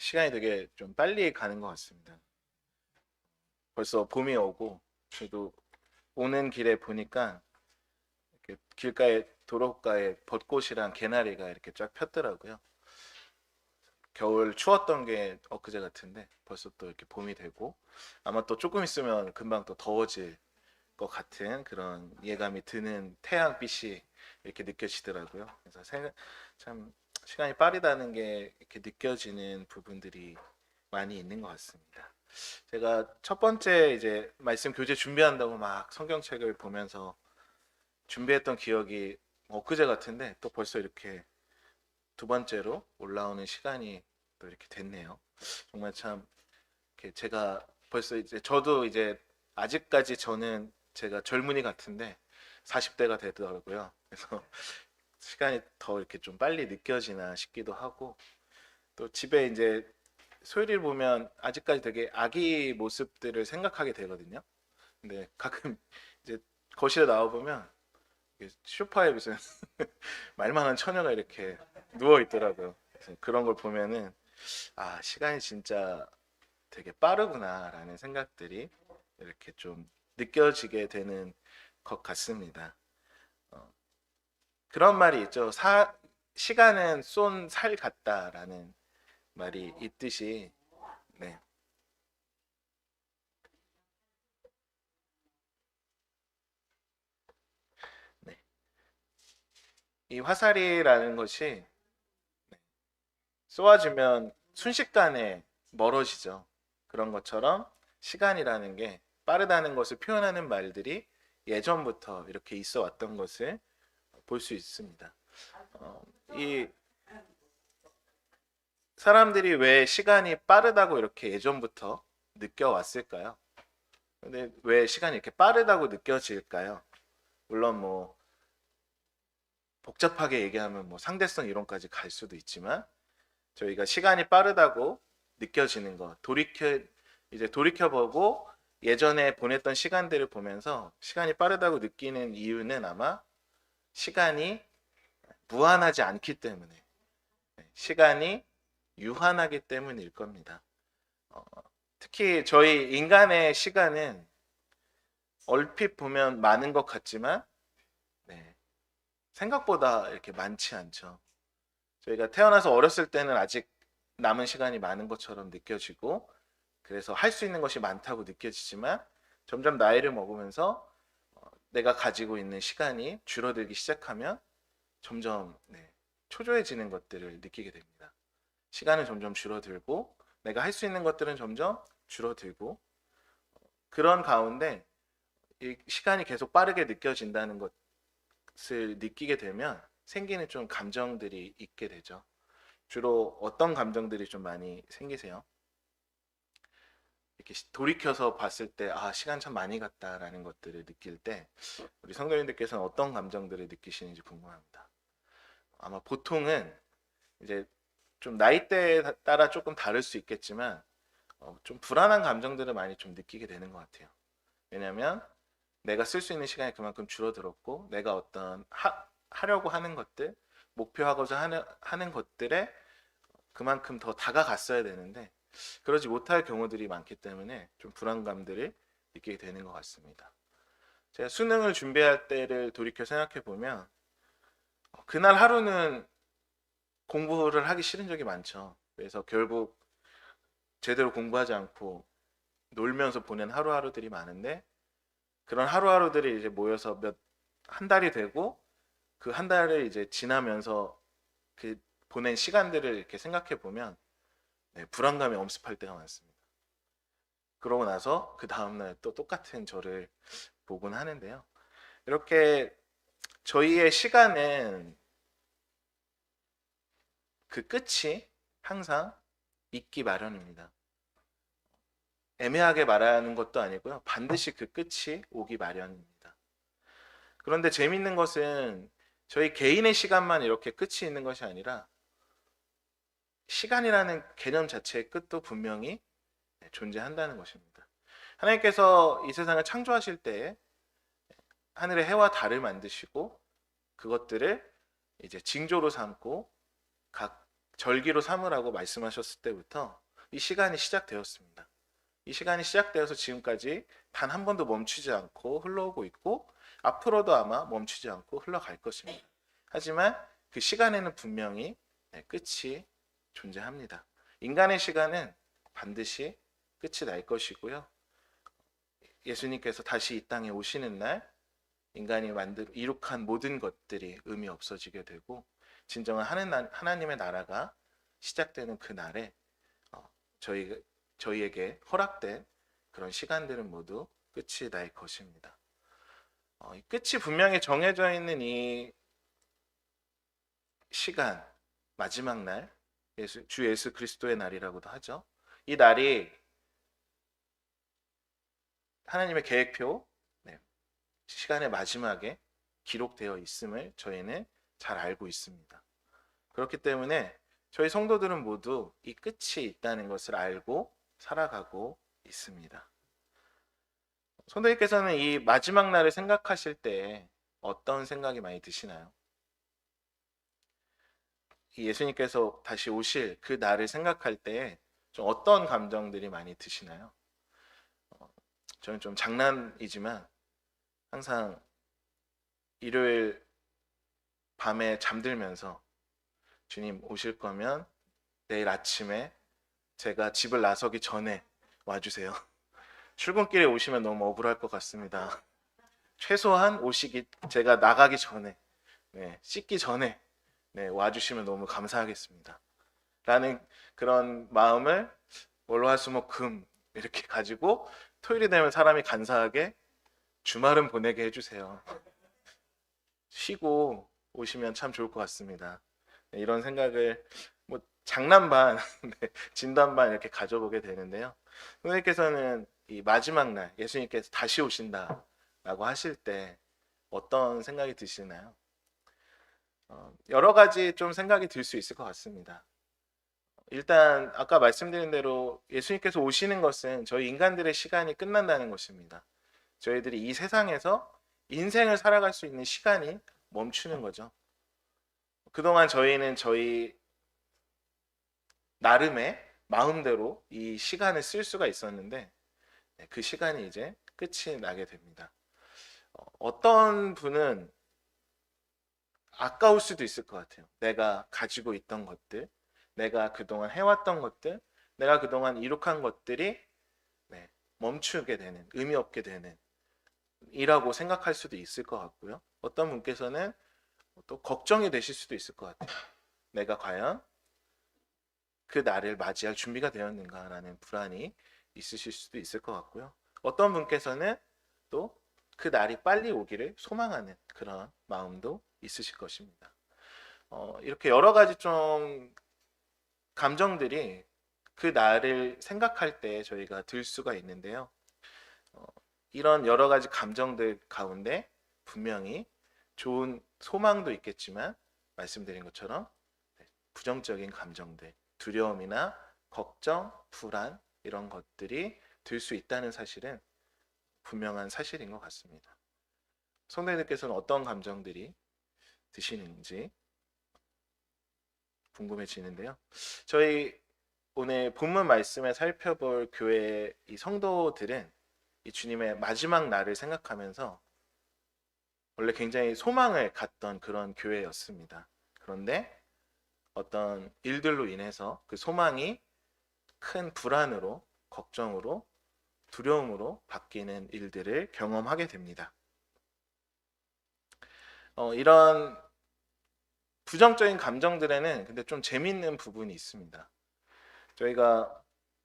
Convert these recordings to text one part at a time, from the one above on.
시간이 되게 좀 빨리 가는 것 같습니다. 벌써 봄이 오고, 저도 오는 길에 보니까 이렇게 길가에 도로가에 벚꽃이랑 개나리가 이렇게 쫙 폈더라고요. 겨울 추웠던 게 엊그제 같은데 벌써 또 이렇게 봄이 되고 아마 또 조금 있으면 금방 또 더워질 것 같은 그런 예감이 드는 태양빛이 이렇게 느껴지더라고요. 그래서 참 시간이 빠르다는 게 이렇게 느껴지는 부분들이 많이 있는 것 같습니다. 제가 첫 번째 이제 말씀 교재 준비한다고 막 성경책을 보면서 준비했던 기억이 엊그제 같은데 또 벌써 이렇게 두 번째로 올라오는 시간이 또 이렇게 됐네요. 정말 참 이렇게 제가 벌써 이제 저도 이제 아직까지 저는 제가 젊은이 같은데 40대가 되더라고요. 그래서 시간이 더 이렇게 좀 빨리 느껴지나 싶기도 하고 또 집에 이제 소율이를 보면 아직까지 되게 아기 모습들을 생각하게 되거든요. 근데 가끔 이제 거실에 나와 보면 소파에 무슨 말만한 처녀가 이렇게 누워 있더라고요. 그래서 그런 걸 보면은 아 시간이 진짜 되게 빠르구나라는 생각들이 이렇게 좀 느껴지게 되는 것 같습니다. 어, 그런 말이 있죠. 시간은 쏜 살 같다라는 말이 있듯이 네, 네. 이 화살이라는 것이 쏘아주면 순식간에 멀어지죠. 그런 것처럼 시간이라는 게 빠르다는 것을 표현하는 말들이 예전부터 이렇게 있어 왔던 것을 볼 수 있습니다. 어, 이 사람들이 왜 시간이 빠르다고 이렇게 예전부터 느껴왔을까요? 근데 왜 시간이 이렇게 빠르다고 느껴질까요? 물론 뭐 복잡하게 얘기하면 뭐 상대성 이론까지 갈 수도 있지만 저희가 시간이 빠르다고 느껴지는 것, 이제 돌이켜보고 예전에 보냈던 시간들을 보면서 시간이 빠르다고 느끼는 이유는 아마 시간이 무한하지 않기 때문에, 시간이 유한하기 때문일 겁니다. 어, 특히 저희 인간의 시간은 얼핏 보면 많은 것 같지만, 네, 생각보다 이렇게 많지 않죠. 저희가 태어나서 어렸을 때는 아직 남은 시간이 많은 것처럼 느껴지고, 그래서 할 수 있는 것이 많다고 느껴지지만 점점 나이를 먹으면서 내가 가지고 있는 시간이 줄어들기 시작하면 점점 초조해지는 것들을 느끼게 됩니다. 시간은 점점 줄어들고 내가 할 수 있는 것들은 점점 줄어들고 그런 가운데 이 시간이 계속 빠르게 느껴진다는 것을 느끼게 되면 생기는 좀 감정들이 있게 되죠. 주로 어떤 감정들이 좀 많이 생기세요? 이렇게 돌이켜서 봤을 때, 아, 시간 참 많이 갔다라는 것들을 느낄 때, 우리 성도님들께서는 어떤 감정들을 느끼시는지 궁금합니다. 아마 보통은 이제 좀 나이대에 따라 조금 다를 수 있겠지만, 좀 불안한 감정들을 많이 좀 느끼게 되는 것 같아요. 왜냐하면 내가 쓸 수 있는 시간이 그만큼 줄어들었고, 내가 어떤 하려고 하는 것들, 목표하고자 하는 것들에 그만큼 더 다가갔어야 되는데, 그러지 못할 경우들이 많기 때문에 좀 불안감들을 느끼게 되는 것 같습니다. 제가 수능을 준비할 때를 돌이켜 생각해 보면 그날 하루는 공부를 하기 싫은 적이 많죠. 그래서 결국 제대로 공부하지 않고 놀면서 보낸 하루하루들이 많은데 그런 하루하루들이 이제 모여서 한 달이 되고 그 한 달을 이제 지나면서 그 보낸 시간들을 이렇게 생각해 보면 불안감이 엄습할 때가 많습니다. 그러고 나서 그 다음날 또 똑같은 저를 보곤 하는데요. 이렇게 저희의 시간은 그 끝이 항상 있기 마련입니다. 애매하게 말하는 것도 아니고요. 반드시 그 끝이 오기 마련입니다. 그런데 재밌는 것은 저희 개인의 시간만 이렇게 끝이 있는 것이 아니라 시간이라는 개념 자체의 끝도 분명히 존재한다는 것입니다. 하나님께서 이 세상을 창조하실 때 하늘의 해와 달을 만드시고 그것들을 이제 징조로 삼고 각 절기로 삼으라고 말씀하셨을 때부터 이 시간이 시작되었습니다. 이 시간이 시작되어서 지금까지 단 한 번도 멈추지 않고 흘러오고 있고 앞으로도 아마 멈추지 않고 흘러갈 것입니다. 하지만 그 시간에는 분명히 끝이 존재합니다. 인간의 시간은 반드시 끝이 날 것이고요. 예수님께서 다시 이 땅에 오시는 날 인간이 이룩한 모든 것들이 의미 없어지게 되고 진정한 하나님의 나라가 시작되는 그 날에 저희에게 허락된 그런 시간들은 모두 끝이 날 것입니다. 끝이 분명히 정해져 있는 이 시간, 마지막 날, 주 예수 그리스도의 날이라고도 하죠. 이 날이 하나님의 계획표, 시간의 마지막에 기록되어 있음을 저희는 잘 알고 있습니다. 그렇기 때문에 저희 성도들은 모두 이 끝이 있다는 것을 알고 살아가고 있습니다. 성도님께서는 이 마지막 날을 생각하실 때 어떤 생각이 많이 드시나요? 예수님께서 다시 오실 그 날을 생각할 때 좀 어떤 감정들이 많이 드시나요? 저는 좀 장난이지만 항상 일요일 밤에 잠들면서 주님 오실 거면 내일 아침에 제가 집을 나서기 전에 와주세요. 출근길에 오시면 너무 억울할 것 같습니다. 최소한 제가 나가기 전에, 씻기 전에 와주시면 너무 감사하겠습니다. 라는 그런 마음을 월화수목금 이렇게 가지고 토요일이 되면 사람이 간사하게 주말은 보내게 해주세요. 쉬고 오시면 참 좋을 것 같습니다. 이런 생각을 뭐 장난 반, 진담 반 이렇게 가져보게 되는데요. 선생님께서는 이 마지막 날 예수님께서 다시 오신다라고 하실 때 어떤 생각이 드시나요? 여러 가지 좀 생각이 들 수 있을 것 같습니다. 일단 아까 말씀드린 대로 예수님께서 오시는 것은 저희 인간들의 시간이 끝난다는 것입니다. 저희들이 이 세상에서 인생을 살아갈 수 있는 시간이 멈추는 거죠. 그동안 저희는 저희 나름의 마음대로 이 시간을 쓸 수가 있었는데 그 시간이 이제 끝이 나게 됩니다. 어떤 분은 아까울 수도 있을 것 같아요. 내가 가지고 있던 것들, 내가 그동안 해왔던 것들, 내가 그동안 이룩한 것들이 멈추게 되는, 의미 없게 되는 이라고 생각할 수도 있을 것 같고요. 어떤 분께서는 또 걱정이 되실 수도 있을 것 같아요. 내가 과연 그 날을 맞이할 준비가 되었는가라는 불안이 있으실 수도 있을 것 같고요. 어떤 분께서는 또 그 날이 빨리 오기를 소망하는 그런 마음도 있으실 것입니다. 이렇게 여러 가지 좀 감정들이 그 날을 생각할 때 저희가 들 수가 있는데요. 이런 여러 가지 감정들 가운데 분명히 좋은 소망도 있겠지만 말씀드린 것처럼 부정적인 감정들, 두려움이나 걱정, 불안 이런 것들이 들 수 있다는 사실은 분명한 사실인 것 같습니다. 성도님들께서는 어떤 감정들이 드시는지 궁금해지는데요. 저희 오늘 본문 말씀에 살펴볼 교회 이 성도들은 이 주님의 마지막 날을 생각하면서 원래 굉장히 소망을 갖던 그런 교회였습니다. 그런데 어떤 일들로 인해서 그 소망이 큰 불안으로, 걱정으로, 두려움으로 바뀌는 일들을 경험하게 됩니다. 이런 부정적인 감정들에는 근데 좀 재밌는 부분이 있습니다. 저희가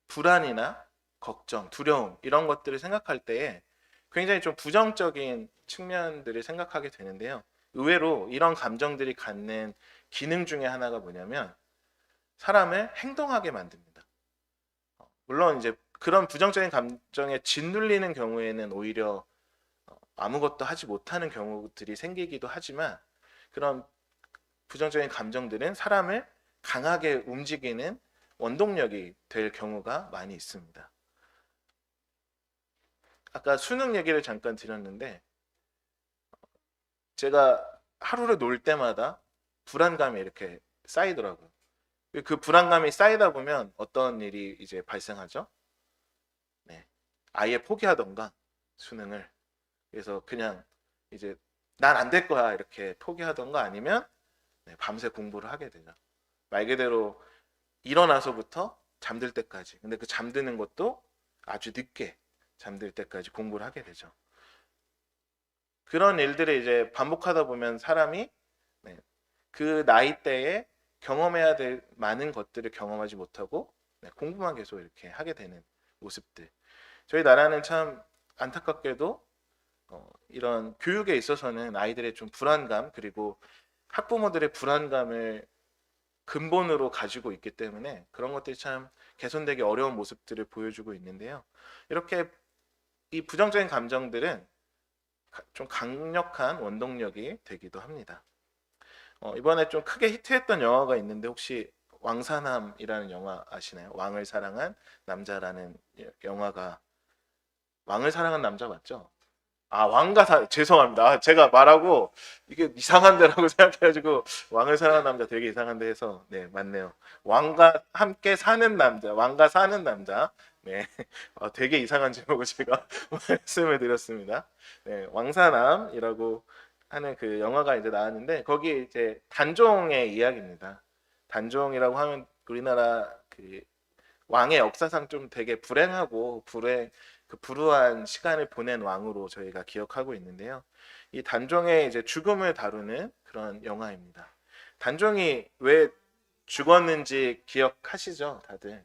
불안이나 걱정, 두려움 이런 것들을 생각할 때에 굉장히 좀 부정적인 측면들을 생각하게 되는데요. 의외로 이런 감정들이 갖는 기능 중에 하나가 뭐냐면 사람을 행동하게 만듭니다. 물론 이제 그런 부정적인 감정에 짓눌리는 경우에는 오히려 아무것도 하지 못하는 경우들이 생기기도 하지만 그런 부정적인 감정들은 사람을 강하게 움직이는 원동력이 될 경우가 많이 있습니다. 아까 수능 얘기를 잠깐 드렸는데 제가 하루를 놀 때마다 불안감이 이렇게 쌓이더라고요. 그 불안감이 쌓이다 보면 어떤 일이 이제 발생하죠? 네. 아예 포기하던가 수능을. 그래서 그냥 이제 난 안 될 거야 이렇게 포기하던가 아니면 네, 밤새 공부를 하게 되죠. 말 그대로 일어나서부터 잠들 때까지. 근데 그 잠드는 것도 아주 늦게 잠들 때까지 공부를 하게 되죠. 그런 일들을 이제 반복하다 보면 사람이 네, 그 나이대에 경험해야 될 많은 것들을 경험하지 못하고 네, 공부만 계속 이렇게 하게 되는 모습들. 저희 나라는 참 안타깝게도 이런 교육에 있어서는 아이들의 좀 불안감 그리고 학부모들의 불안감을 근본으로 가지고 있기 때문에 그런 것들이 참 개선되기 어려운 모습들을 보여주고 있는데요. 이렇게 이 부정적인 감정들은 좀 강력한 원동력이 되기도 합니다. 이번에 좀 크게 히트했던 영화가 있는데 혹시 왕사남이라는 영화 아시나요? 왕을 사랑한 남자라는 영화가 왕을 사랑한 남자 맞죠? 아 왕가사 죄송합니다. 제가 말하고 이게 이상한데라고 생각해가지고 왕을 사랑한 남자 되게 이상한데 해서 네 맞네요. 왕과 함께 사는 남자, 왕과 사는 남자. 네, 되게 이상한 제목을 제가 말씀을 드렸습니다. 네, 왕사남이라고 하는 그 영화가 이제 나왔는데 거기 이제 단종의 이야기입니다. 단종이라고 하면 우리나라 그 왕의 역사상 좀 되게 불행하고 그 불우한 시간을 보낸 왕으로 저희가 기억하고 있는데요. 이 단종의 이제 죽음을 다루는 그런 영화입니다. 단종이 왜 죽었는지 기억하시죠, 다들?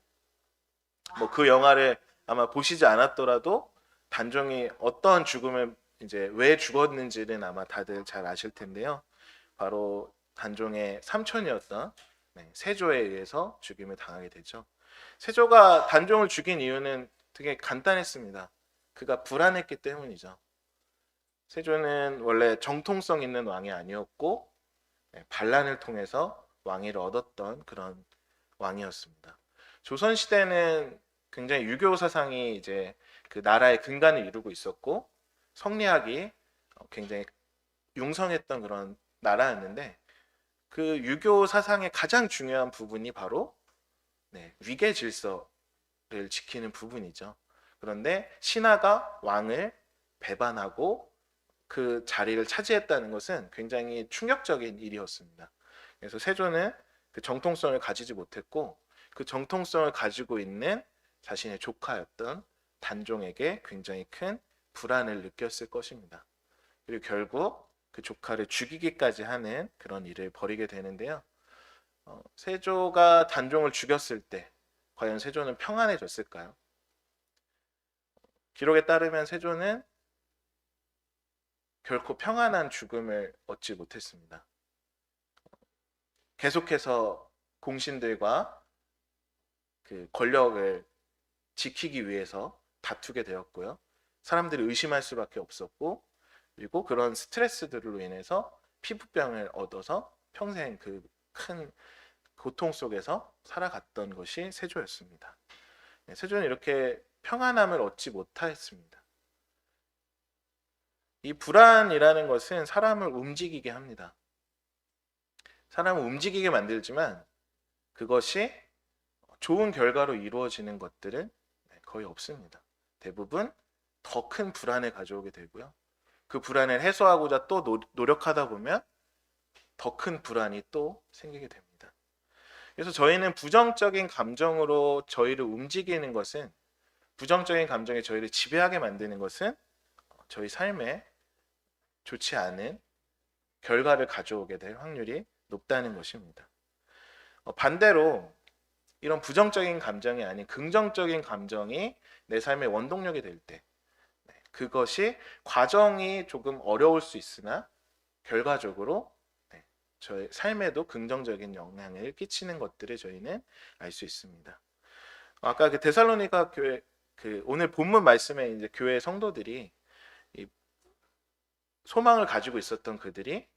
뭐 그 영화를 아마 보시지 않았더라도 단종이 어떤 죽음을 이제 왜 죽었는지는 아마 다들 잘 아실 텐데요. 바로 단종의 삼촌이었던 네, 세조에 의해서 죽임을 당하게 되죠. 세조가 단종을 죽인 이유는 되게 간단했습니다. 그가 불안했기 때문이죠. 세조는 원래 정통성 있는 왕이 아니었고 네, 반란을 통해서 왕위를 얻었던 그런 왕이었습니다. 조선 시대는 굉장히 유교 사상이 이제 그 나라의 근간을 이루고 있었고 성리학이 굉장히 융성했던 그런 나라였는데 그 유교 사상의 가장 중요한 부분이 바로 네, 위계 질서를 지키는 부분이죠. 그런데 신하가 왕을 배반하고 그 자리를 차지했다는 것은 굉장히 충격적인 일이었습니다. 그래서 세조는 그 정통성을 가지지 못했고 그 정통성을 가지고 있는 자신의 조카였던 단종에게 굉장히 큰 불안을 느꼈을 것입니다. 그리고 결국 그 조카를 죽이기까지 하는 그런 일을 벌이게 되는데요. 세조가 단종을 죽였을 때 과연 세조는 평안해졌을까요? 기록에 따르면 세조는 결코 평안한 죽음을 얻지 못했습니다. 계속해서 공신들과 그 권력을 지키기 위해서 다투게 되었고요. 사람들이 의심할 수밖에 없었고 그리고 그런 스트레스들로 인해서 피부병을 얻어서 평생 그 큰 고통 속에서 살아갔던 것이 세조였습니다. 세조는 이렇게 평안함을 얻지 못했습니다. 이 불안이라는 것은 사람을 움직이게 합니다. 사람을 움직이게 만들지만 그것이 좋은 결과로 이루어지는 것들은 거의 없습니다. 대부분 더 큰 불안을 가져오게 되고요. 그 불안을 해소하고자 또 노력하다 보면 더 큰 불안이 또 생기게 됩니다. 그래서 저희는 부정적인 감정으로 저희를 움직이는 것은 부정적인 감정이 저희를 지배하게 만드는 것은 저희 삶에 좋지 않은 결과를 가져오게 될 확률이 높다는 것입니다. 반대로 이런 부정적인 감정이 아닌 긍정적인 감정이 내 삶의 원동력이 될 때 그것이 과정이 조금 어려울 수 있으나 결과적으로 저의 삶에도 긍정적인 영향을 끼치는 것들을 저희는 알 수 있습니다. 아까 그 데살로니가 교회 그 오늘 본문 말씀에 이제 교회 성도들이 이 소망을 가지고 있었던 그들이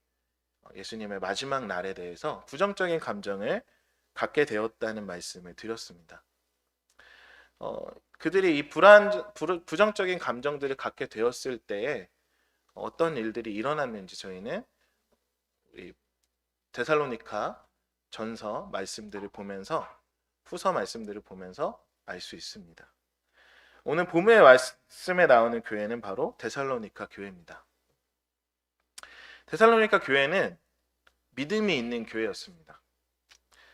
예수님의 마지막 날에 대해서 부정적인 감정을 갖게 되었다는 말씀을 드렸습니다. 그들이 이 부정적인 감정들을 갖게 되었을 때에 어떤 일들이 일어났는지 저희는 우리 데살로니가 전서 말씀들을 보면서 후서 말씀들을 보면서 알 수 있습니다. 오늘 본문의 말씀에 나오는 교회는 바로 데살로니가 교회입니다. 데살로니가 교회는 믿음이 있는 교회였습니다.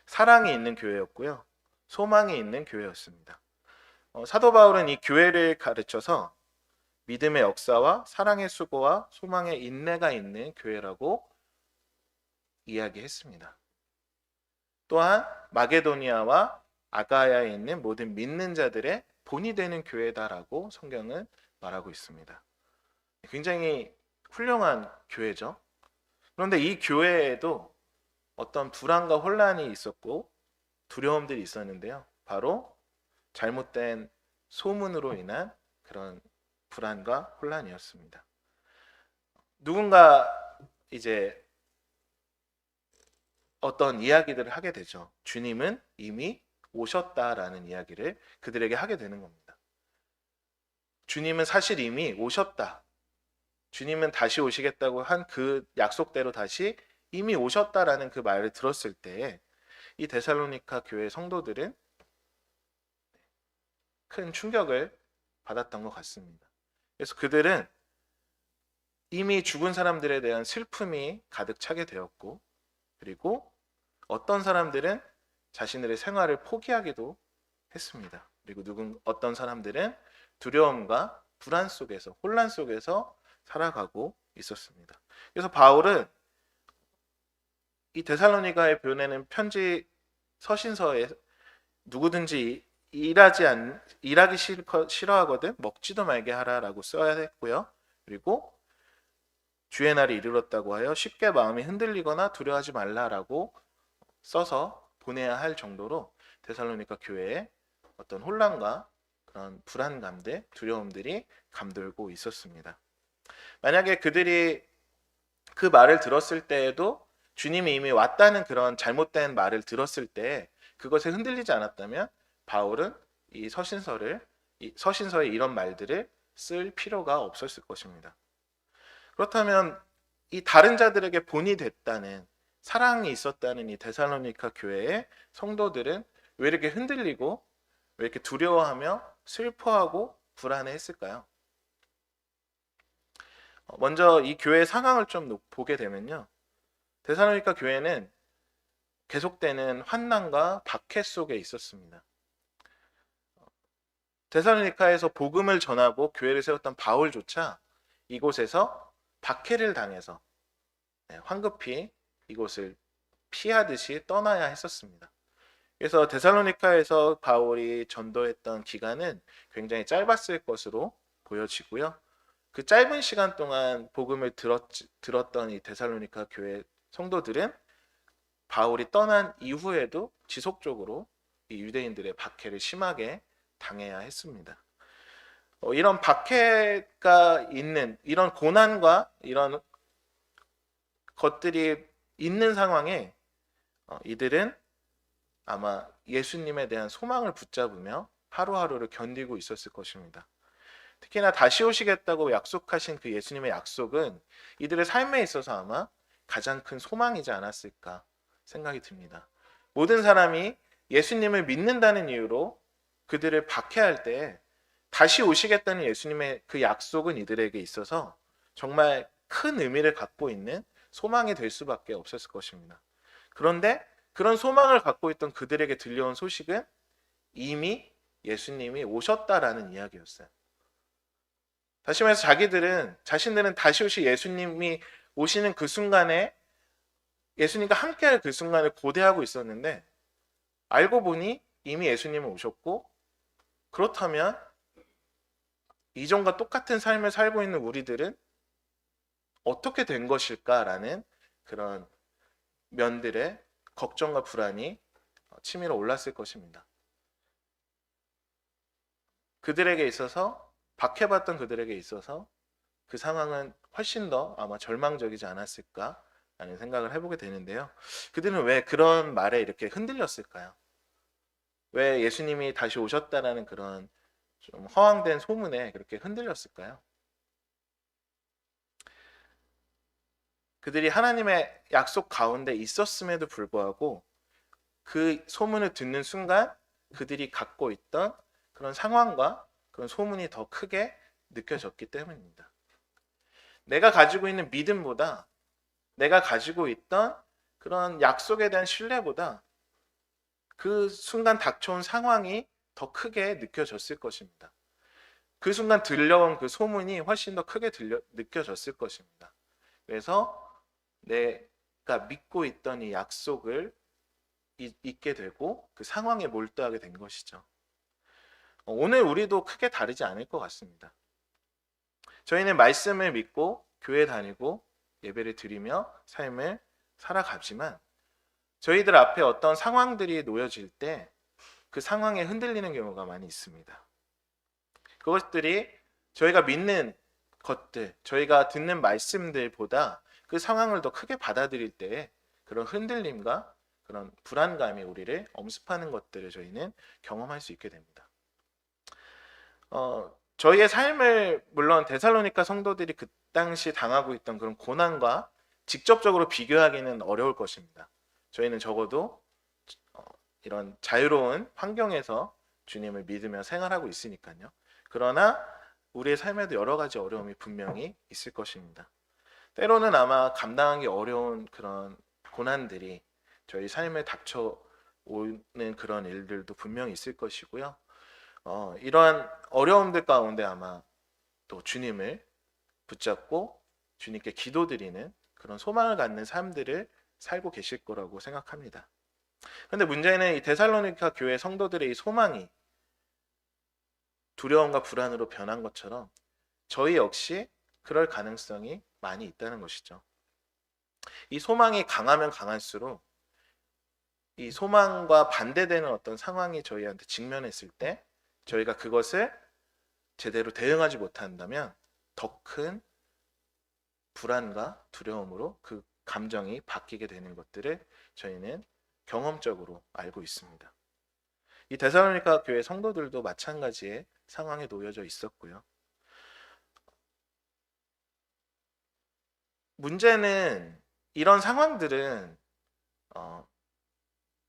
사랑이 있는 교회였고요. 소망이 있는 교회였습니다. 사도 바울은 이 교회를 가르쳐서 믿음의 역사와 사랑의 수고와 소망의 인내가 있는 교회라고 이야기했습니다. 또한 마게도니아와 아가야에 있는 모든 믿는 자들의 본이 되는 교회다라고 성경은 말하고 있습니다. 굉장히 훌륭한 교회죠. 그런데 이 교회에도 어떤 불안과 혼란이 있었고 두려움들이 있었는데요. 바로 잘못된 소문으로 인한 그런 불안과 혼란이었습니다. 누군가 이제 어떤 이야기들을 하게 되죠. 주님은 이미 오셨다라는 이야기를 그들에게 하게 되는 겁니다. 주님은 사실 이미 오셨다. 주님은 다시 오시겠다고 한 그 약속대로 다시 이미 오셨다라는 그 말을 들었을 때 이 데살로니가 교회 성도들은 큰 충격을 받았던 것 같습니다. 그래서 그들은 이미 죽은 사람들에 대한 슬픔이 가득 차게 되었고, 그리고 어떤 사람들은 자신들의 생활을 포기하기도 했습니다. 그리고 어떤 사람들은 두려움과 불안 속에서, 혼란 속에서 살아가고 있었습니다. 그래서 바울은 이 데살로니가에 보내는 편지 서신서에 누구든지 일하기 싫어하거든 먹지도 말게 하라라고 써야 했고요. 그리고 주의 날이 이르렀다고 하여 쉽게 마음이 흔들리거나 두려워하지 말라라고 써서 보내야 할 정도로 데살로니가 교회에 어떤 혼란과 그런 불안감들, 두려움들이 감돌고 있었습니다. 만약에 그들이 그 말을 들었을 때에도 주님이 이미 왔다는 그런 잘못된 말을 들었을 때 그것에 흔들리지 않았다면 바울은 이 서신서에 이런 말들을 쓸 필요가 없었을 것입니다. 그렇다면 이 다른 자들에게 본이 됐다는 사랑이 있었다는 이 데살로니가 교회의 성도들은 왜 이렇게 흔들리고 왜 이렇게 두려워하며 슬퍼하고 불안해했을까요? 먼저 이 교회의 상황을 좀 보게 되면요. 데살로니가 교회는 계속되는 환난과 박해 속에 있었습니다. 데살로니가에서 복음을 전하고 교회를 세웠던 바울조차 이곳에서 박해를 당해서 황급히 이곳을 피하듯이 떠나야 했었습니다. 그래서 데살로니가에서 바울이 전도했던 기간은 굉장히 짧았을 것으로 보여지고요. 그 짧은 시간 동안 복음을 들었던 이 데살로니가 교회 성도들은 바울이 떠난 이후에도 지속적으로 이 유대인들의 박해를 심하게 당해야 했습니다. 이런 박해가 있는 이런 고난과 이런 것들이 있는 상황에 이들은 아마 예수님에 대한 소망을 붙잡으며 하루하루를 견디고 있었을 것입니다. 특히나 다시 오시겠다고 약속하신 그 예수님의 약속은 이들의 삶에 있어서 아마 가장 큰 소망이지 않았을까 생각이 듭니다. 모든 사람이 예수님을 믿는다는 이유로 그들을 박해할 때 다시 오시겠다는 예수님의 그 약속은 이들에게 있어서 정말 큰 의미를 갖고 있는 소망이 될 수밖에 없었을 것입니다. 그런데 그런 소망을 갖고 있던 그들에게 들려온 소식은 이미 예수님이 오셨다라는 이야기였어요. 다시 말해서 자신들은 다시 오실 예수님이 오시는 그 순간에 예수님과 함께할 그 순간을 고대하고 있었는데 알고 보니 이미 예수님은 오셨고, 그렇다면 이전과 똑같은 삶을 살고 있는 우리들은 어떻게 된 것일까라는 그런 면들의 걱정과 불안이 치밀어 올랐을 것입니다. 그들에게 있어서 박해받던 그들에게 있어서 그 상황은 훨씬 더 아마 절망적이지 않았을까라는 생각을 해보게 되는데요. 그들은 왜 그런 말에 이렇게 흔들렸을까요? 왜 예수님이 다시 오셨다라는 그런 좀 허황된 소문에 그렇게 흔들렸을까요? 그들이 하나님의 약속 가운데 있었음에도 불구하고 그 소문을 듣는 순간 그들이 갖고 있던 그런 상황과 그런 소문이 더 크게 느껴졌기 때문입니다. 내가 가지고 있는 믿음보다 내가 가지고 있던 그런 약속에 대한 신뢰보다 그 순간 닥쳐온 상황이 더 크게 느껴졌을 것입니다. 그 순간 들려온 그 소문이 훨씬 더 크게 느껴졌을 것입니다. 그래서 내가 믿고 있던 이 약속을 잊게 되고 그 상황에 몰두하게 된 것이죠. 오늘 우리도 크게 다르지 않을 것 같습니다. 저희는 말씀을 믿고 교회 다니고 예배를 드리며 삶을 살아가지만 저희들 앞에 어떤 상황들이 놓여질 때 그 상황에 흔들리는 경우가 많이 있습니다. 그것들이 저희가 믿는 것들, 저희가 듣는 말씀들보다 그 상황을 더 크게 받아들일 때에 그런 흔들림과 그런 불안감이 우리를 엄습하는 것들을 저희는 경험할 수 있게 됩니다. 저희의 삶을 물론 데살로니가 성도들이 그 당시 당하고 있던 그런 고난과 직접적으로 비교하기는 어려울 것입니다. 저희는 적어도 이런 자유로운 환경에서 주님을 믿으며 생활하고 있으니까요. 그러나 우리의 삶에도 여러 가지 어려움이 분명히 있을 것입니다. 때로는 아마 감당하기 어려운 그런 고난들이 저희 삶에 닥쳐오는 그런 일들도 분명히 있을 것이고요. 이러한 어려움들 가운데 아마 또 주님을 붙잡고 주님께 기도드리는 그런 소망을 갖는 삶들을 살고 계실 거라고 생각합니다. 그런데 문제는 이 데살로니가 교회 성도들의 이 소망이 두려움과 불안으로 변한 것처럼 저희 역시 그럴 가능성이 많이 있다는 것이죠. 이 소망이 강하면 강할수록 이 소망과 반대되는 어떤 상황이 저희한테 직면했을 때 저희가 그것을 제대로 대응하지 못한다면 더 큰 불안과 두려움으로 그 감정이 바뀌게 되는 것들을 저희는 경험적으로 알고 있습니다. 이 데살로니가 교회 성도들도 마찬가지의 상황에 놓여져 있었고요. 문제는 이런 상황들은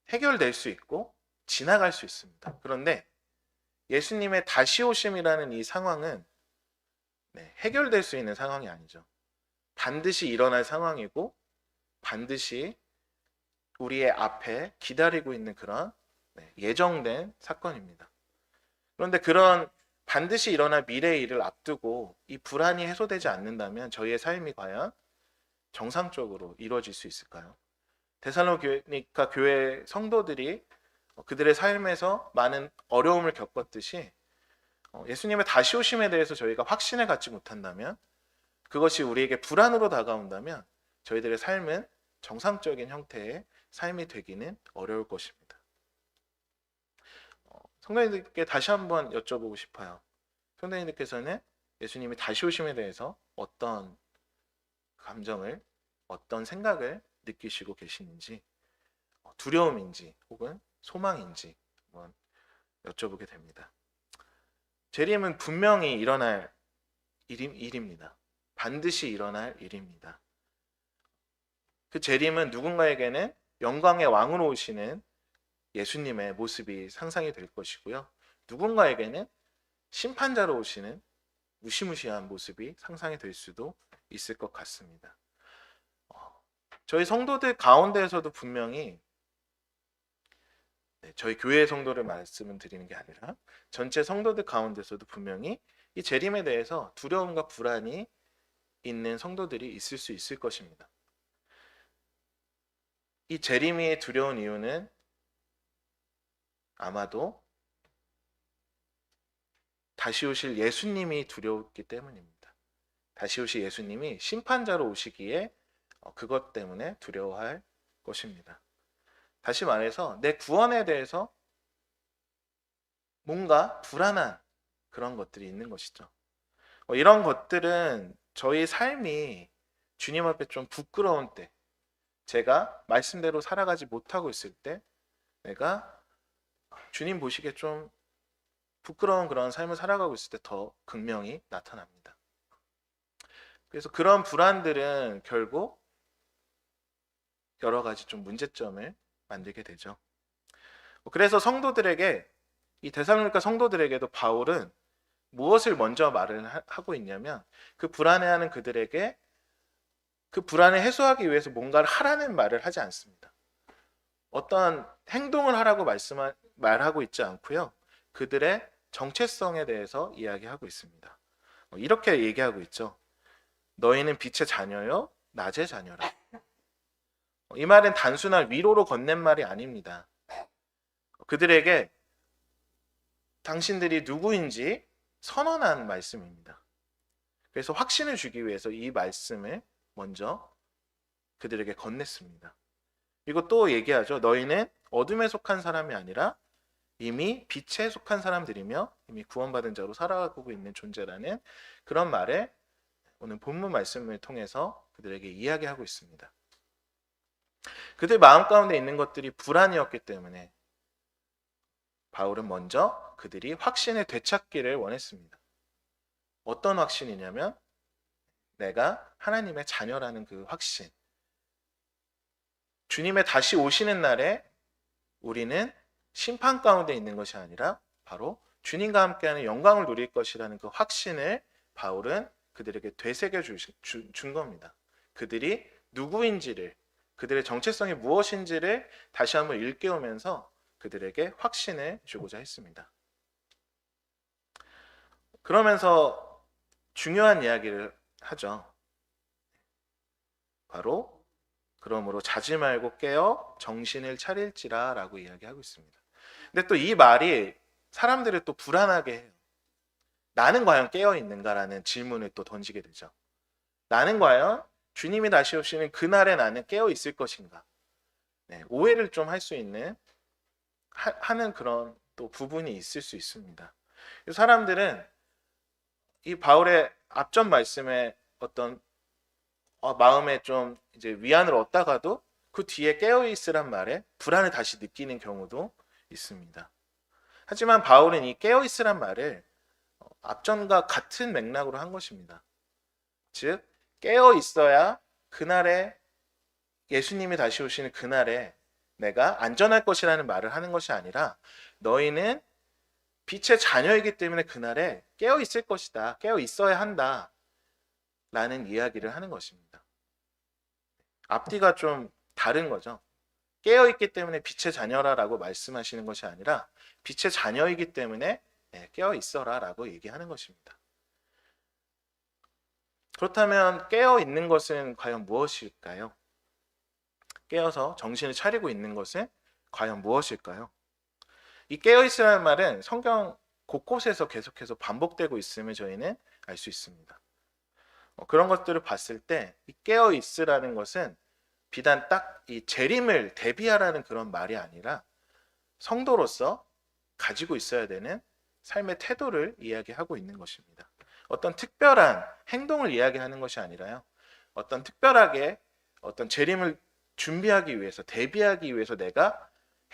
해결될 수 있고 지나갈 수 있습니다. 그런데 예수님의 다시 오심이라는 이 상황은 해결될 수 있는 상황이 아니죠. 반드시 일어날 상황이고 반드시 우리의 앞에 기다리고 있는 그런 예정된 사건입니다. 그런데 그런 반드시 일어날 미래의 일을 앞두고 이 불안이 해소되지 않는다면 저희의 삶이 과연 정상적으로 이루어질 수 있을까요? 데살로니가 교회 성도들이 그들의 삶에서 많은 어려움을 겪었듯이 예수님의 다시 오심에 대해서 저희가 확신을 갖지 못한다면 그것이 우리에게 불안으로 다가온다면 저희들의 삶은 정상적인 형태의 삶이 되기는 어려울 것입니다. 성도님들께 다시 한번 여쭤보고 싶어요. 성도님들께서는 예수님이 다시 오심에 대해서 어떤 감정을, 어떤 생각을 느끼시고 계시는지, 두려움인지 혹은 소망인지 한번 여쭤보게 됩니다. 재림은 분명히 일어날 일입니다. 반드시 일어날 일입니다. 그 재림은 누군가에게는 영광의 왕으로 오시는 예수님의 모습이 상상이 될 것이고요. 누군가에게는 심판자로 오시는 무시무시한 모습이 상상이 될 수도 있을 것 같습니다. 저희 성도들 가운데에서도 분명히 저희 교회 성도를 말씀을 드리는 게 아니라 전체 성도들 가운데서도 분명히 이 재림에 대해서 두려움과 불안이 있는 성도들이 있을 수 있을 것입니다. 이 재림이 두려운 이유는 아마도 다시 오실 예수님이 두려웠기 때문입니다. 다시 오실 예수님이 심판자로 오시기에 그것 때문에 두려워할 것입니다. 다시 말해서 내 구원에 대해서 뭔가 불안한 그런 것들이 있는 것이죠. 이런 것들은 저희 삶이 주님 앞에 좀 부끄러운 때, 제가 말씀대로 살아가지 못하고 있을 때 내가 주님 보시기에 좀 부끄러운 그런 삶을 살아가고 있을 때 더 극명히 나타납니다. 그래서 그런 불안들은 결국 여러 가지 좀 문제점을 만들게 되죠. 그래서 성도들에게, 이 데살로니가 성도들에게도 바울은 무엇을 먼저 말을 하고 있냐면, 그 불안해하는 그들에게 그 불안을 해소하기 위해서 뭔가를 하라는 말을 하지 않습니다. 어떤 행동을 하라고 말하고 있지 않고요. 그들의 정체성에 대해서 이야기하고 있습니다. 이렇게 얘기하고 있죠. 너희는 빛의 자녀요, 낮의 자녀라. 이 말은 단순한 위로로 건넨 말이 아닙니다. 그들에게 당신들이 누구인지 선언한 말씀입니다. 그래서 확신을 주기 위해서 이 말씀을 먼저 그들에게 건넸습니다. 그리고 또 얘기하죠. 너희는 어둠에 속한 사람이 아니라 이미 빛에 속한 사람들이며 이미 구원받은 자로 살아가고 있는 존재라는 그런 말을 오늘 본문 말씀을 통해서 그들에게 이야기하고 있습니다. 그들 마음 가운데 있는 것들이 불안이었기 때문에 바울은 먼저 그들이 확신을 되찾기를 원했습니다. 어떤 확신이냐면 내가 하나님의 자녀라는 그 확신. 주님의 다시 오시는 날에 우리는 심판 가운데 있는 것이 아니라 바로 주님과 함께하는 영광을 누릴 것이라는 그 확신을 바울은 그들에게 되새겨 준 겁니다. 그들이 누구인지를, 그들의 정체성이 무엇인지를 다시 한번 일깨우면서 그들에게 확신을 주고자 했습니다. 그러면서 중요한 이야기를 하죠. 바로 그러므로 자지 말고 깨어 정신을 차릴지라 라고 이야기하고 있습니다. 근데 또 이 말이 사람들을 또 불안하게 해요. 나는 과연 깨어 있는가라는 질문을 또 던지게 되죠. 나는 과연 주님이 다시 오시는 그날에 나는 깨어 있을 것인가? 네, 오해를 좀 할 수 있는 하는 그런 또 부분이 있을 수 있습니다. 사람들은 이 바울의 앞전 말씀에 어떤 마음에 좀 이제 위안을 얻다가도 그 뒤에 깨어 있으란 말에 불안을 다시 느끼는 경우도 있습니다. 하지만 바울은 이 깨어 있으란 말을 앞전과 같은 맥락으로 한 것입니다. 즉 깨어 있어야 그날에 예수님이 다시 오시는 그날에 내가 안전할 것이라는 말을 하는 것이 아니라 너희는 빛의 자녀이기 때문에 그날에 깨어 있을 것이다. 깨어 있어야 한다. 라는 이야기를 하는 것입니다. 앞뒤가 좀 다른 거죠. 깨어 있기 때문에 빛의 자녀라라고 말씀하시는 것이 아니라 빛의 자녀이기 때문에 깨어 있어라라고 얘기하는 것입니다. 그렇다면 깨어 있는 것은 과연 무엇일까요? 깨어서 정신을 차리고 있는 것은 과연 무엇일까요? 이 깨어있으라는 말은 성경 곳곳에서 계속해서 반복되고 있음을 저희는 알 수 있습니다. 그런 것들을 봤을 때 이 깨어있으라는 것은 비단 딱 이 재림을 대비하라는 그런 말이 아니라 성도로서 가지고 있어야 되는 삶의 태도를 이야기하고 있는 것입니다. 어떤 특별한 행동을 이야기하는 것이 아니라요. 어떤 특별하게 어떤 재림을 준비하기 위해서, 대비하기 위해서 내가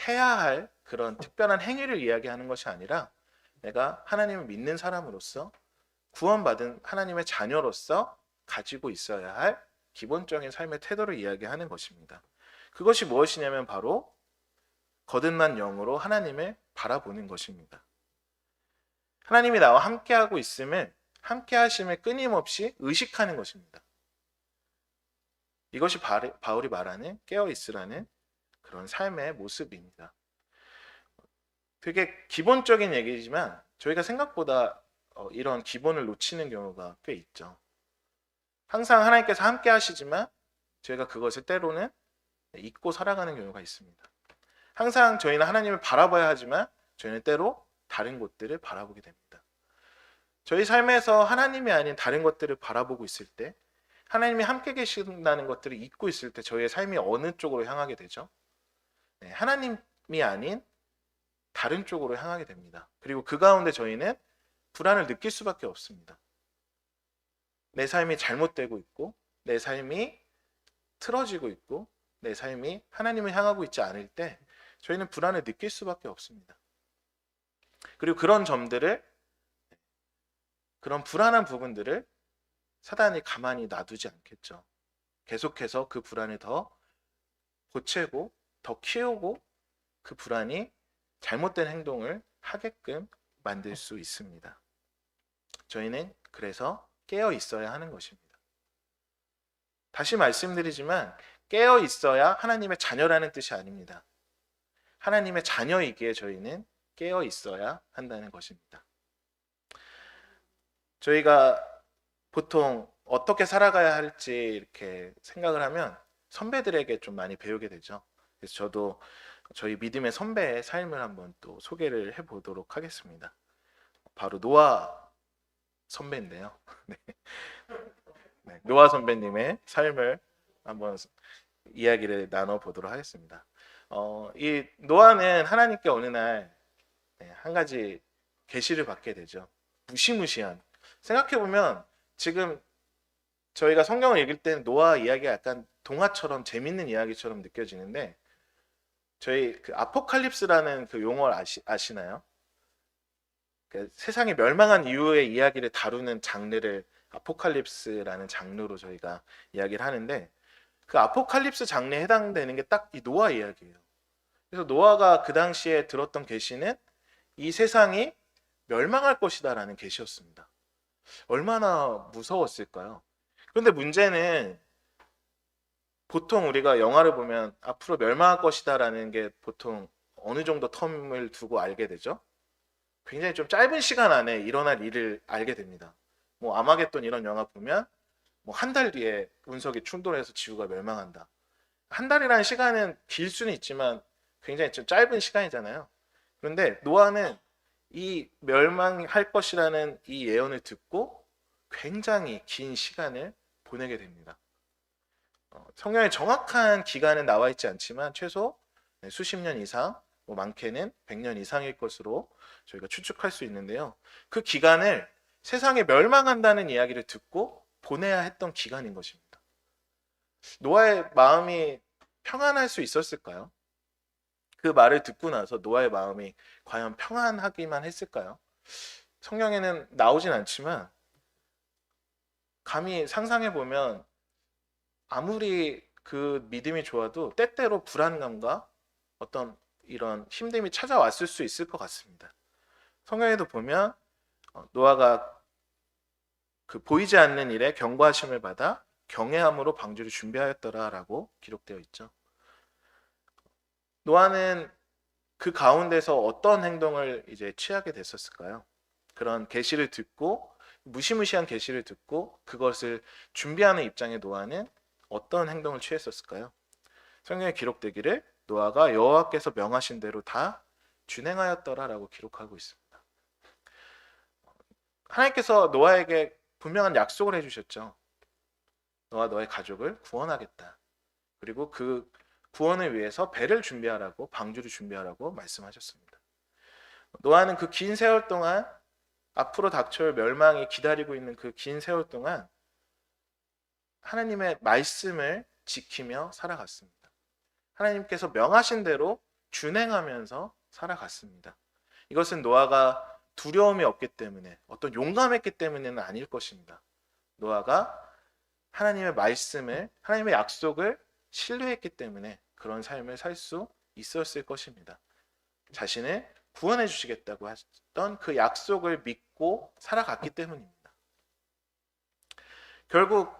해야 할 그런 특별한 행위를 이야기하는 것이 아니라 내가 하나님을 믿는 사람으로서 구원받은 하나님의 자녀로서 가지고 있어야 할 기본적인 삶의 태도를 이야기하는 것입니다. 그것이 무엇이냐면 바로 거듭난 영으로 하나님을 바라보는 것입니다. 하나님이 나와 함께하고 있음을, 함께하심을 끊임없이 의식하는 것입니다. 이것이 바울이 말하는 깨어있으라는 그런 삶의 모습입니다. 되게 기본적인 얘기지만 저희가 생각보다 이런 기본을 놓치는 경우가 꽤 있죠. 항상 하나님께서 함께 하시지만 저희가 그것을 때로는 잊고 살아가는 경우가 있습니다. 항상 저희는 하나님을 바라봐야 하지만 저희는 때로 다른 곳들을 바라보게 됩니다. 저희 삶에서 하나님이 아닌 다른 것들을 바라보고 있을 때, 하나님이 함께 계신다는 것들을 잊고 있을 때 저희의 삶이 어느 쪽으로 향하게 되죠? 하나님이 아닌 다른 쪽으로 향하게 됩니다. 그리고 그 가운데 저희는 불안을 느낄 수밖에 없습니다. 내 삶이 잘못되고 있고, 내 삶이 틀어지고 있고, 내 삶이 하나님을 향하고 있지 않을 때 저희는 불안을 느낄 수밖에 없습니다. 그리고 그런 점들을, 그런 불안한 부분들을 사단이 가만히 놔두지 않겠죠. 계속해서 그 불안을 더 보채고 더 키우고 그 불안이 잘못된 행동을 하게끔 만들 수 있습니다. 저희는 그래서 깨어 있어야 하는 것입니다. 다시 말씀드리지만 깨어 있어야 하나님의 자녀라는 뜻이 아닙니다. 하나님의 자녀이기에 저희는 깨어 있어야 한다는 것입니다. 저희가 보통 어떻게 살아가야 할지 이렇게 생각을 하면 선배들에게 좀 많이 배우게 되죠. 그래서 저도 저희 믿음의 선배의 삶을 한번 또 소개를 해보도록 하겠습니다. 바로 노아 선배인데요. 네. 네, 노아 선배님의 삶을 한번 이야기를 나눠보도록 하겠습니다. 이 노아는 하나님께 어느 날 한 가지 계시를 받게 되죠. 무시무시한. 생각해보면 지금 저희가 성경을 읽을 때는 노아 이야기가 약간 동화처럼 재밌는 이야기처럼 느껴지는데 저희 그 아포칼립스라는 그 용어를 아시나요? 그 세상이 멸망한 이후의 이야기를 다루는 장르를 아포칼립스라는 장르로 저희가 이야기를 하는데 그 아포칼립스 장르에 해당되는 게 딱 이 노아 이야기예요. 그래서 노아가 그 당시에 들었던 계시는 이 세상이 멸망할 것이다라는 계시였습니다. 얼마나 무서웠을까요? 그런데 문제는 보통 우리가 영화를 보면 앞으로 멸망할 것이다라는 게 보통 어느 정도 텀을 두고 알게 되죠. 굉장히 좀 짧은 시간 안에 일어날 일을 알게 됩니다. 뭐 아마겟돈 이런 영화 보면 뭐 한 달 뒤에 운석이 충돌해서 지구가 멸망한다. 한 달이라는 시간은 길 수는 있지만 굉장히 좀 짧은 시간이잖아요. 그런데 노아는 이 멸망할 것이라는 이 예언을 듣고 굉장히 긴 시간을 보내게 됩니다. 성경에 정확한 기간은 나와 있지 않지만 최소 수십 년 이상, 뭐 많게는 100년 이상일 것으로 저희가 추측할 수 있는데요. 그 기간을 세상에 멸망한다는 이야기를 듣고 보내야 했던 기간인 것입니다. 노아의 마음이 평안할 수 있었을까요? 그 말을 듣고 나서 노아의 마음이 과연 평안하기만 했을까요? 성경에는 나오진 않지만 감히 상상해 보면 아무리 그 믿음이 좋아도 때때로 불안감과 어떤 이런 힘듦이 찾아왔을 수 있을 것 같습니다. 성경에도 보면 노아가 그 보이지 않는 일에 경고하심을 받아 경외함으로 방주를 준비하였더라라고 기록되어 있죠. 노아는 그 가운데서 어떤 행동을 이제 취하게 됐었을까요? 그런 계시를 듣고 무시무시한 계시를 듣고 그것을 준비하는 입장의 노아는 어떤 행동을 취했었을까요? 성경에 기록되기를 노아가 여호와께서 명하신 대로 다 준행하였더라라고 기록하고 있습니다. 하나님께서 노아에게 분명한 약속을 해주셨죠. 너와 너의 가족을 구원하겠다. 그리고 그 구원을 위해서 배를 준비하라고 방주를 준비하라고 말씀하셨습니다. 노아는 그 긴 세월 동안 앞으로 닥쳐올 멸망이 기다리고 있는 그 긴 세월 동안 하나님의 말씀을 지키며 살아갔습니다. 하나님께서 명하신 대로 준행하면서 살아갔습니다. 이것은 노아가 두려움이 없기 때문에 어떤 용감했기 때문에는 아닐 것입니다. 노아가 하나님의 말씀을 하나님의 약속을 신뢰했기 때문에 그런 삶을 살 수 있었을 것입니다. 자신을 구원해 주시겠다고 했던 그 약속을 믿고 살아갔기 때문입니다. 결국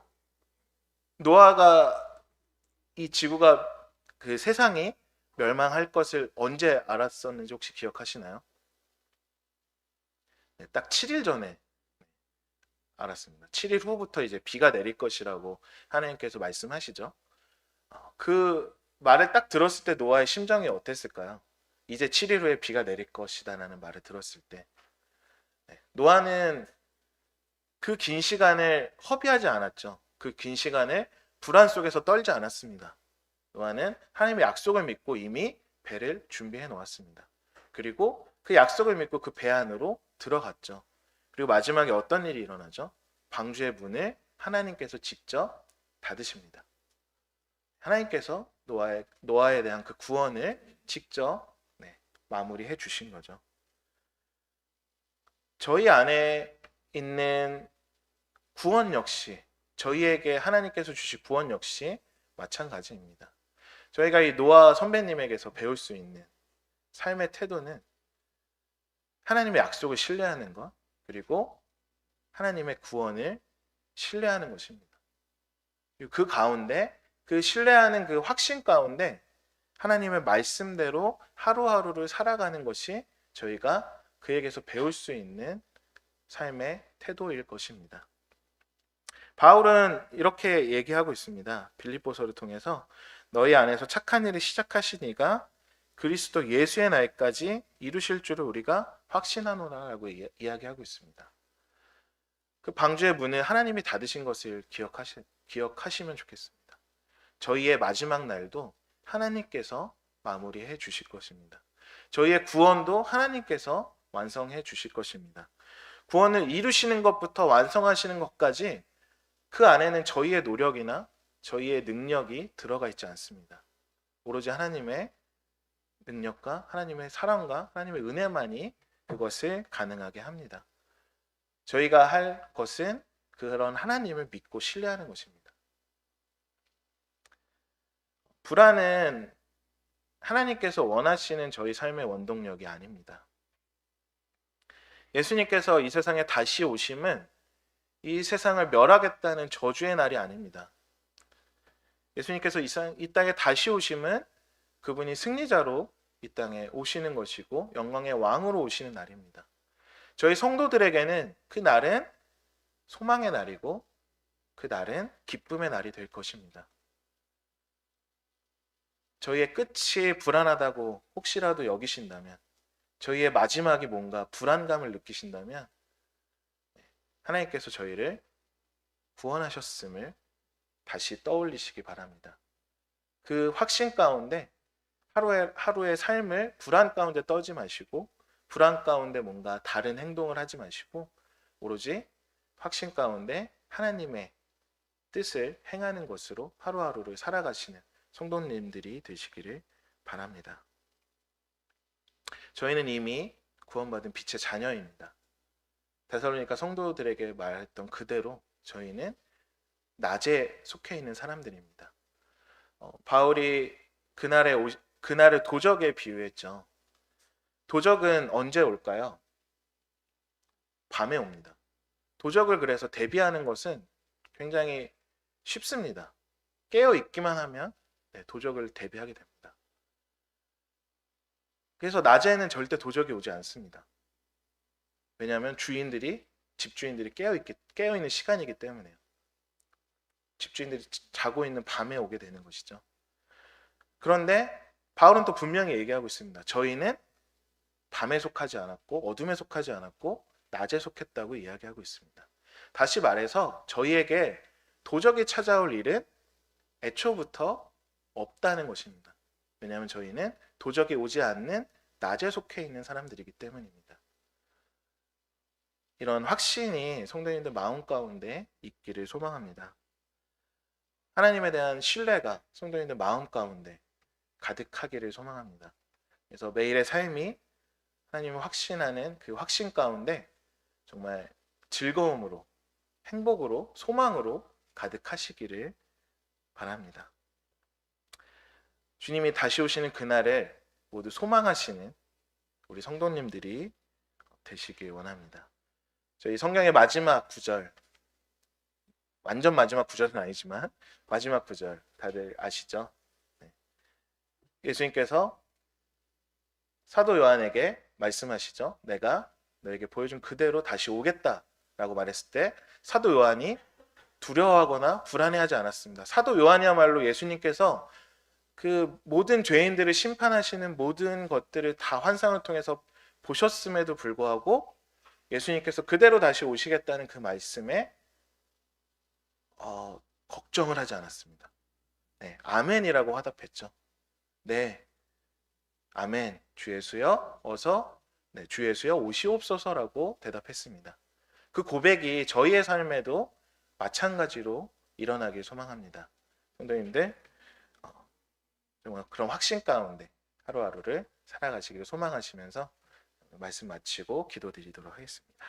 노아가 이 지구가 그 세상이 멸망할 것을 언제 알았었는지 혹시 기억하시나요? 네, 딱 7일 전에 알았습니다. 7일 후부터 이제 비가 내릴 것이라고 하나님께서 말씀하시죠. 그 말을 딱 들었을 때 노아의 심정이 어땠을까요? 이제 7일 후에 비가 내릴 것이다라는 말을 들었을 때 노아는 그 긴 시간을 허비하지 않았죠. 그 긴 시간을 불안 속에서 떨지 않았습니다. 노아는 하나님의 약속을 믿고 이미 배를 준비해 놓았습니다. 그리고 그 약속을 믿고 그 배 안으로 들어갔죠. 그리고 마지막에 어떤 일이 일어나죠? 방주의 문을 하나님께서 직접 닫으십니다. 하나님께서 노아에 대한 그 구원을 직접 마무리해 주신 거죠. 저희 안에 있는 구원 역시 저희에게 하나님께서 주신 구원 역시 마찬가지입니다. 저희가 이 노아 선배님에게서 배울 수 있는 삶의 태도는 하나님의 약속을 신뢰하는 것, 그리고 하나님의 구원을 신뢰하는 것입니다. 그리고 그 가운데, 그 신뢰하는 그 확신 가운데 하나님의 말씀대로 하루하루를 살아가는 것이 저희가 그에게서 배울 수 있는 삶의 태도일 것입니다. 바울은 이렇게 얘기하고 있습니다. 빌립보서를 통해서 너희 안에서 착한 일을 시작하신 이가 그리스도 예수의 날까지 이루실 줄을 우리가 확신하노라라고 이야기하고 있습니다. 그 방주의 문을 하나님이 닫으신 것을 기억하시면 좋겠습니다. 저희의 마지막 날도 하나님께서 마무리해 주실 것입니다. 저희의 구원도 하나님께서 완성해 주실 것입니다. 구원을 이루시는 것부터 완성하시는 것까지 그 안에는 저희의 노력이나 저희의 능력이 들어가 있지 않습니다. 오로지 하나님의 능력과 하나님의 사랑과 하나님의 은혜만이 그것을 가능하게 합니다. 저희가 할 것은 그런 하나님을 믿고 신뢰하는 것입니다. 불안은 하나님께서 원하시는 저희 삶의 원동력이 아닙니다. 예수님께서 이 세상에 다시 오심은 이 세상을 멸하겠다는 저주의 날이 아닙니다. 예수님께서 이 땅에 다시 오심은 그분이 승리자로 이 땅에 오시는 것이고 영광의 왕으로 오시는 날입니다. 저희 성도들에게는 그 날은 소망의 날이고 그 날은 기쁨의 날이 될 것입니다. 저희의 끝이 불안하다고 혹시라도 여기신다면, 저희의 마지막이 뭔가 불안감을 느끼신다면 하나님께서 저희를 구원하셨음을 다시 떠올리시기 바랍니다. 그 확신 가운데 하루의 삶을 불안 가운데 떠지 마시고, 불안 가운데 뭔가 다른 행동을 하지 마시고, 오로지 확신 가운데 하나님의 뜻을 행하는 것으로 하루하루를 살아가시는 성도님들이 되시기를 바랍니다. 저희는 이미 구원받은 빛의 자녀입니다. 데살로니가 성도들에게 말했던 그대로 저희는 낮에 속해 있는 사람들입니다. 바울이 그날을 도적에 비유했죠. 도적은 언제 올까요? 밤에 옵니다. 도적을 그래서 대비하는 것은 굉장히 쉽습니다. 깨어 있기만 하면 도적을 대비하게 됩니다. 그래서 낮에는 절대 도적이 오지 않습니다. 왜냐하면 집주인들이 깨어 있는 시간이기 때문에요. 집주인들이 자고 있는 밤에 오게 되는 것이죠. 그런데 바울은 또 분명히 얘기하고 있습니다. 저희는 밤에 속하지 않았고 어둠에 속하지 않았고 낮에 속했다고 이야기하고 있습니다. 다시 말해서 저희에게 도적이 찾아올 일은 애초부터 없다는 것입니다. 왜냐하면 저희는 도적이 오지 않는 낮에 속해 있는 사람들이기 때문입니다. 이런 확신이 성도님들 마음 가운데 있기를 소망합니다. 하나님에 대한 신뢰가 성도님들 마음 가운데 가득하기를 소망합니다. 그래서 매일의 삶이 하나님을 확신하는 그 확신 가운데 정말 즐거움으로, 행복으로, 소망으로 가득하시기를 바랍니다. 주님이 다시 오시는 그날을 모두 소망하시는 우리 성도님들이 되시길 원합니다. 저희 성경의 마지막 구절, 완전 마지막 구절은 아니지만 마지막 구절 다들 아시죠? 예수님께서 사도 요한에게 말씀하시죠. 내가 너에게 보여준 그대로 다시 오겠다라고 말했을 때 사도 요한이 두려워하거나 불안해하지 않았습니다. 사도 요한이야말로 예수님께서 그 모든 죄인들을 심판하시는 모든 것들을 다 환상을 통해서 보셨음에도 불구하고 예수님께서 그대로 다시 오시겠다는 그 말씀에 걱정을 하지 않았습니다. 네, 아멘이라고 화답했죠. 네, 아멘. 주 예수여 어서 주 예수여 오시옵소서라고 대답했습니다. 그 고백이 저희의 삶에도 마찬가지로 일어나길 소망합니다. 성도님들 정말 그런 확신 가운데 하루하루를 살아가시기를 소망하시면서 말씀 마치고 기도드리도록 하겠습니다.